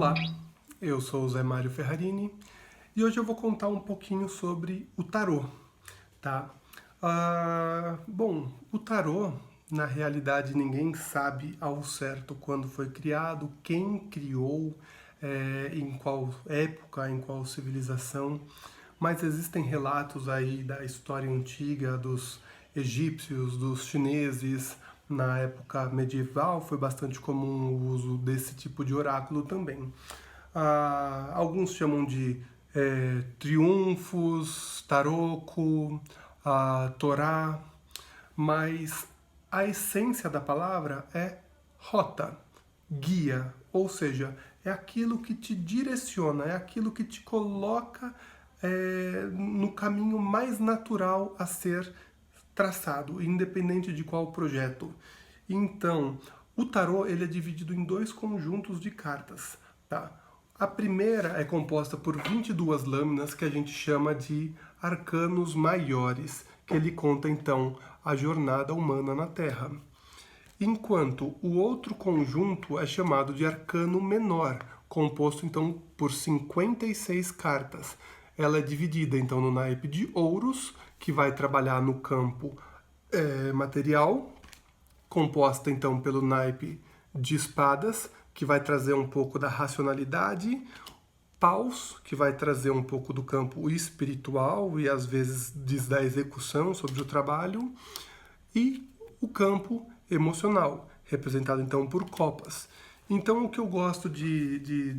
Olá, eu sou o Zé Mário Ferrarini e hoje eu vou contar um pouquinho sobre o tarô, tá? Bom, o tarô, na realidade, ninguém sabe ao certo quando foi criado, quem criou, em qual época, em qual civilização, mas existem relatos aí da história antiga dos egípcios, dos chineses. Na época medieval foi bastante comum o uso desse tipo de oráculo também. Alguns chamam de triunfos, taroco, torá, mas a essência da palavra é rota, guia, ou seja, é aquilo que te direciona, é aquilo que te coloca no caminho mais natural a ser traçado, independente de qual projeto. Então, o tarô ele é dividido em dois conjuntos de cartas, tá? A primeira é composta por 22 lâminas que a gente chama de arcanos maiores, que ele conta então a jornada humana na Terra. Enquanto o outro conjunto é chamado de arcano menor, composto então por 56 cartas. Ela é dividida então no naipe de ouros, que vai trabalhar no campo material, composta então pelo naipe de espadas, que vai trazer um pouco da racionalidade, paus, que vai trazer um pouco do campo espiritual e às vezes diz da execução sobre o trabalho, e o campo emocional, representado então por copas. Então o que eu gosto de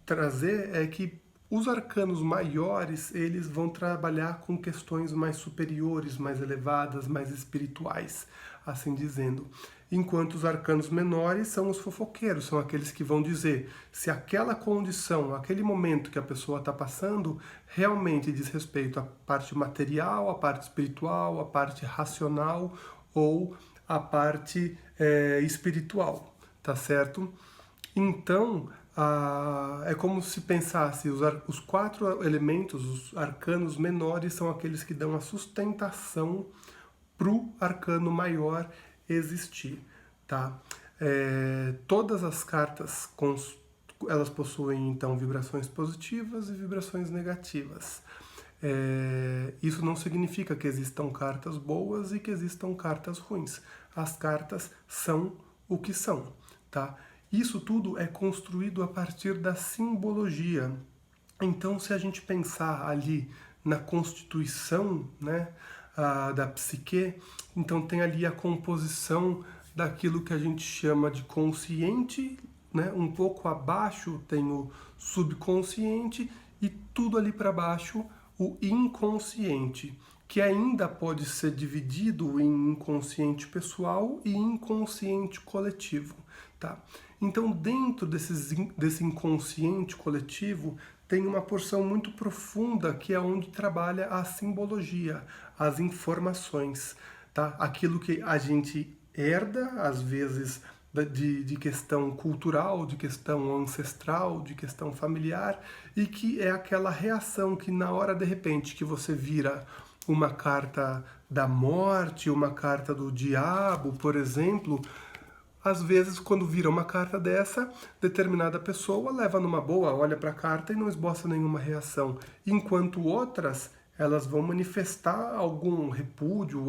trazer é que os arcanos maiores, eles vão trabalhar com questões mais superiores, mais elevadas, mais espirituais, assim dizendo. Enquanto os arcanos menores são os fofoqueiros, são aqueles que vão dizer se aquela condição, aquele momento que a pessoa está passando, realmente diz respeito à parte material, à parte espiritual, à parte racional ou à parte espiritual, tá certo? Então, é como se pensasse, os quatro elementos, os arcanos menores, são aqueles que dão a sustentação para o arcano maior existir, tá? Todas as cartas, elas possuem, então, vibrações positivas e vibrações negativas. Isso não significa que existam cartas boas e que existam cartas ruins. As cartas são o que são, tá? Isso tudo é construído a partir da simbologia. Então, se a gente pensar ali na constituição, né, da psique, então tem ali a composição daquilo que a gente chama de consciente, né, um pouco abaixo tem o subconsciente e tudo ali para baixo o inconsciente, que ainda pode ser dividido em inconsciente pessoal e inconsciente coletivo, tá? Então, dentro desse inconsciente coletivo, tem uma porção muito profunda que é onde trabalha a simbologia, as informações, tá? Aquilo que a gente herda, às vezes, de questão cultural, de questão ancestral, de questão familiar, e que é aquela reação que na hora, de repente, que você vira uma carta da morte, uma carta do diabo, por exemplo, às vezes, quando vira uma carta dessa, determinada pessoa leva numa boa, olha para a carta e não esboça nenhuma reação. Enquanto outras, elas vão manifestar algum repúdio,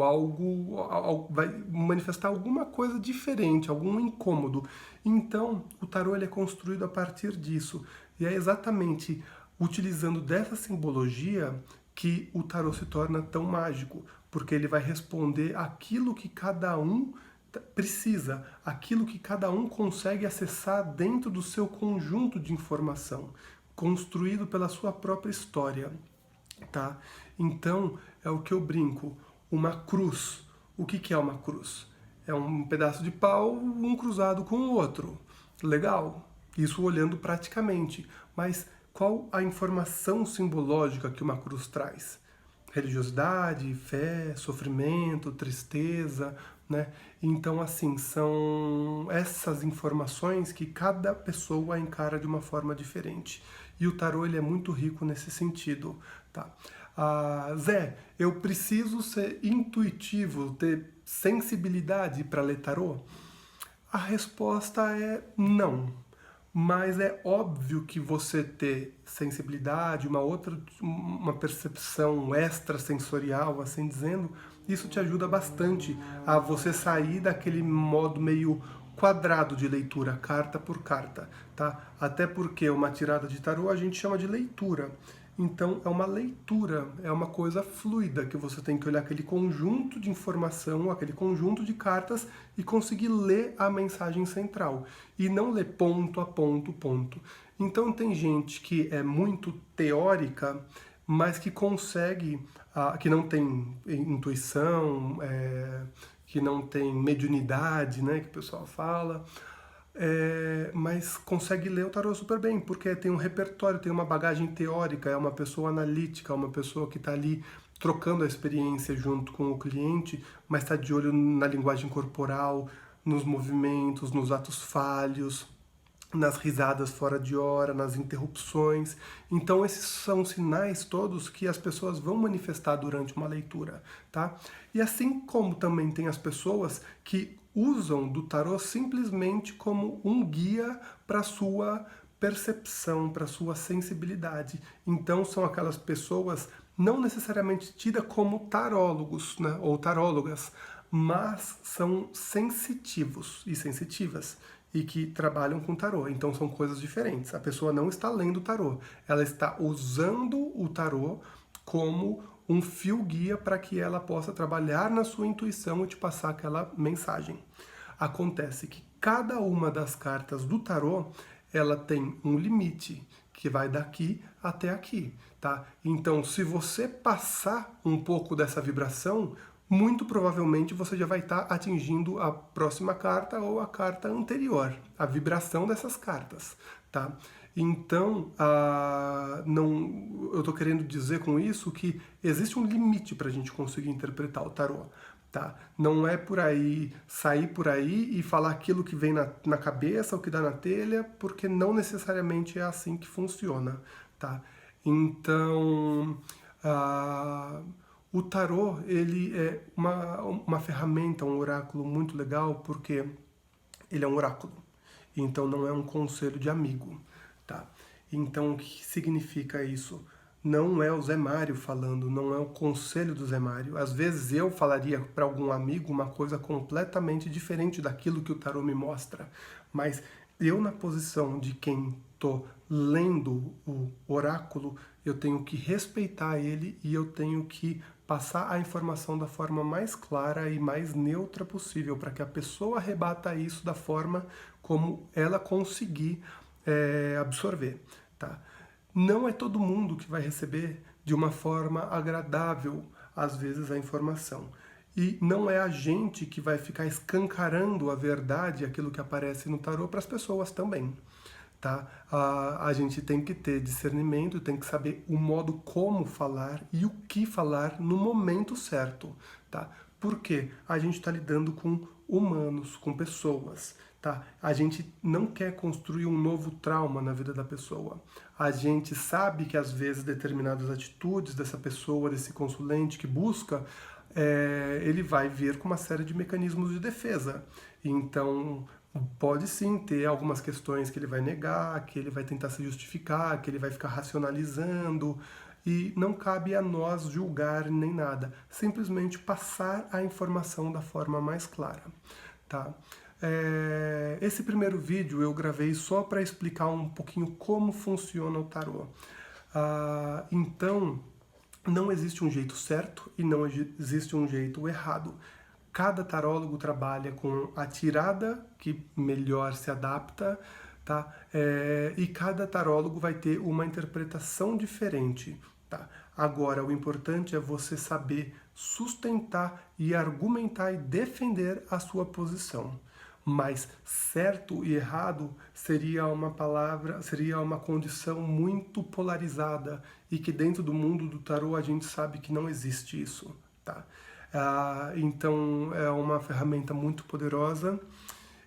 vai manifestar alguma coisa diferente, algum incômodo. Então, o tarô ele é construído a partir disso. E é exatamente utilizando dessa simbologia que o tarô se torna tão mágico, porque ele vai responder aquilo que cada um precisa, aquilo que cada um consegue acessar dentro do seu conjunto de informação, construído pela sua própria história, tá? Então, é o que eu brinco, uma cruz. O que é uma cruz? É um pedaço de pau, um cruzado com o outro. Legal, isso olhando praticamente, mas qual a informação simbológica que uma cruz traz? Religiosidade, fé, sofrimento, tristeza, né? Então, assim, são essas informações que cada pessoa encara de uma forma diferente. E o tarô ele é muito rico nesse sentido, tá? Zé, eu preciso ser intuitivo, ter sensibilidade para ler tarô? A resposta é não. Mas é óbvio que você ter sensibilidade, uma percepção extrasensorial, assim dizendo, isso te ajuda bastante a você sair daquele modo meio quadrado de leitura, carta por carta, tá? Até porque uma tirada de tarô a gente chama de leitura. Então é uma leitura, é uma coisa fluida, que você tem que olhar aquele conjunto de informação, aquele conjunto de cartas e conseguir ler a mensagem central. E não ler ponto a ponto, ponto. Então tem gente que é muito teórica, mas que consegue, que não tem intuição, que não tem mediunidade, né, que o pessoal fala, mas consegue ler o tarô super bem, porque tem um repertório, tem uma bagagem teórica, é uma pessoa analítica, é uma pessoa que está ali trocando a experiência junto com o cliente, mas está de olho na linguagem corporal, nos movimentos, nos atos falhos, nas risadas fora de hora, nas interrupções. Então esses são sinais todos que as pessoas vão manifestar durante uma leitura, tá? E assim como também tem as pessoas que usam do tarô simplesmente como um guia para sua percepção, para sua sensibilidade. Então são aquelas pessoas não necessariamente tidas como tarólogos, né, ou tarólogas, mas são sensitivos e sensitivas e que trabalham com tarô. Então são coisas diferentes. A pessoa não está lendo o tarô, ela está usando o tarô como um fio guia para que ela possa trabalhar na sua intuição e te passar aquela mensagem. Acontece que cada uma das cartas do tarô, ela tem um limite que vai daqui até aqui, tá? Então, se você passar um pouco dessa vibração, muito provavelmente você já vai estar atingindo a próxima carta ou a carta anterior, a vibração dessas cartas, tá? Então, não, eu estou querendo dizer com isso que existe um limite para a gente conseguir interpretar o tarô, tá? Não é por aí, sair por aí e falar aquilo que vem na cabeça, o que dá na telha, porque não necessariamente é assim que funciona, tá? Então, o tarô, ele é uma ferramenta, um oráculo muito legal, porque ele é um oráculo. Então não é um conselho de amigo, tá? Então o que significa isso? Não é o Zé Mário falando, não é o conselho do Zé Mário. Às vezes eu falaria para algum amigo uma coisa completamente diferente daquilo que o tarô me mostra, mas eu, na posição de quem estou lendo o oráculo, eu tenho que respeitar ele e eu tenho que passar a informação da forma mais clara e mais neutra possível, para que a pessoa rebata isso da forma como ela conseguir absorver, tá? Não é todo mundo que vai receber de uma forma agradável, às vezes, a informação. E não é a gente que vai ficar escancarando a verdade, aquilo que aparece no tarô, para as pessoas também. Tá? A gente tem que ter discernimento, tem que saber o modo como falar e o que falar no momento certo. Tá? Porque a gente está lidando com humanos, com pessoas. Tá? A gente não quer construir um novo trauma na vida da pessoa. A gente sabe que às vezes determinadas atitudes dessa pessoa, desse consulente que busca, ele vai vir com uma série de mecanismos de defesa. Então, pode sim ter algumas questões que ele vai negar, que ele vai tentar se justificar, que ele vai ficar racionalizando, e não cabe a nós julgar nem nada, simplesmente passar a informação da forma mais clara, tá? Esse primeiro vídeo eu gravei só para explicar um pouquinho como funciona o tarô. Então, não existe um jeito certo e não existe um jeito errado. Cada tarólogo trabalha com a tirada que melhor se adapta, tá? E cada tarólogo vai ter uma interpretação diferente, tá? Agora, o importante é você saber sustentar e argumentar e defender a sua posição. Mas certo e errado seria uma palavra, seria uma condição muito polarizada e que dentro do mundo do tarô a gente sabe que não existe isso, tá? Então é uma ferramenta muito poderosa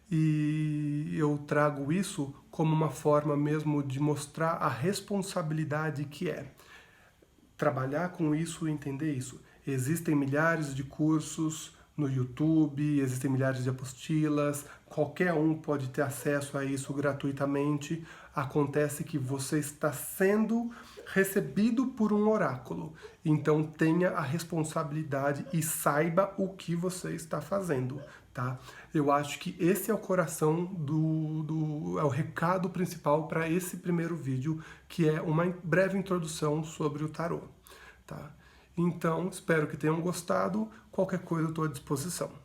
e eu trago isso como uma forma mesmo de mostrar a responsabilidade que é trabalhar com isso e entender isso. Existem milhares de cursos, no YouTube, existem milhares de apostilas, qualquer um pode ter acesso a isso gratuitamente. Acontece que você está sendo recebido por um oráculo, então tenha a responsabilidade e saiba o que você está fazendo, tá? Eu acho que esse é o coração é o recado principal para esse primeiro vídeo, que é uma breve introdução sobre o tarô, tá? Então, espero que tenham gostado. Qualquer coisa eu estou à disposição.